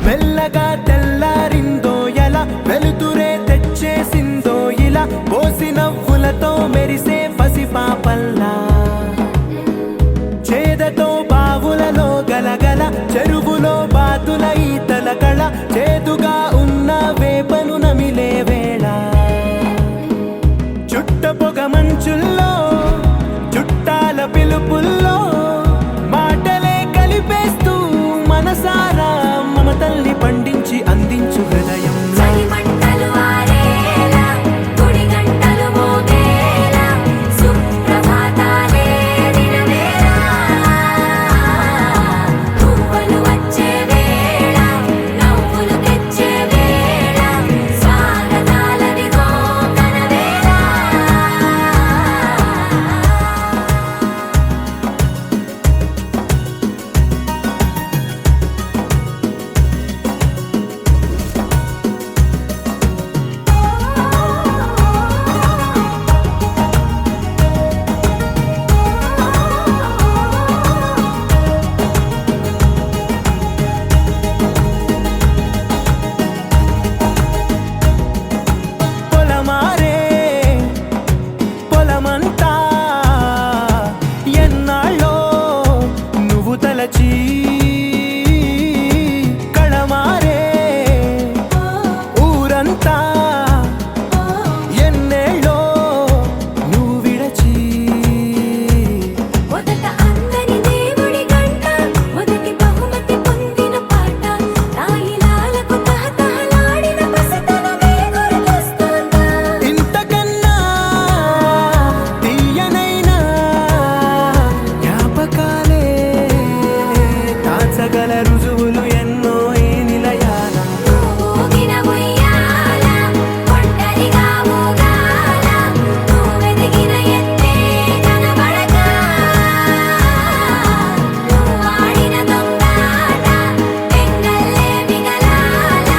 మెల్లగా తెల్లారిందో ఎలా వెలుతురే తెచ్చేసిందో ఇలా పోసి నవ్వులతో మెరిసే పసిపాపల్లా చేదతో బావులలో గలగల చెరువులో బాతుల ఈతల కళ చేదుగా ఉన్న వేపను నమిలే వేళ చుట్ట పొగ మంచుల్లో చుట్టాల పిలుపుల్లో మాటలే కలిపేస్తూ మనసారా మమతల్ని పండించి అందించు హృదయం కళమారే ఊరంతా ఎన్నేళ్ళో నువ్వు విడచి మొదట అందరి దేవుడి గంట మొదటి బహుమతి పొందిన పాట తాయిలాలకు తహతహలాడిన పసితనమే గుర్తొస్తుందా ఇంతకన్నా తీయనైనా జ్ఞాపకాలే దాచగల రుజువులు ఎన్నో ఈ నిలయాల ఊగిన ఉయ్యాల ఒంటరిగా ఊగాల నువ్వెదిగిన ఎత్తే కనబడక నువ్వాడిన దొంగాట ఎంగల్లే మిగలాల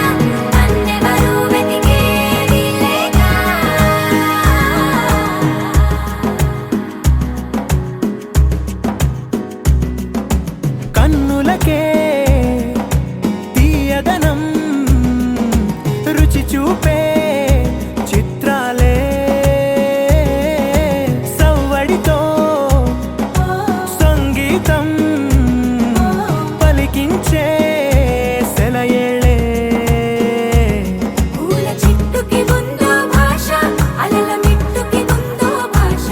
నన్నెవరూ వెతికేది లేక కన్నులకే తీయదనం రుచి చూపే చిత్రాలే సవ్వడితో సంగీతం పలికించే సెలయేళ్ళే పూల చిట్టుకి ఉందో భాష అలల మిట్టుకి ఉందో భాష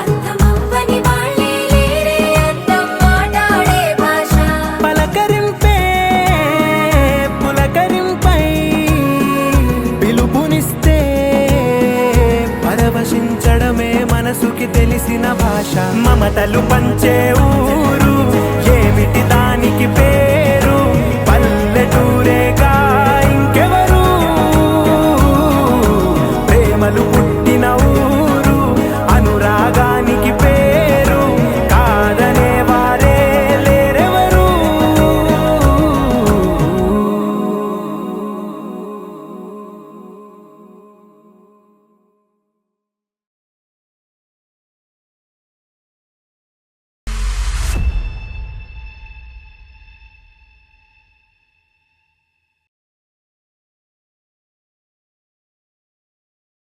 అర్థమవ్వని వాళ్ళే లేరే అర్థం మాట్లాడే భాష పలకరింపే పులకరింపై పిలుపునిస్తే పరవశించడమే మనసుకి తెలిసిన భాష మమతలు పంచే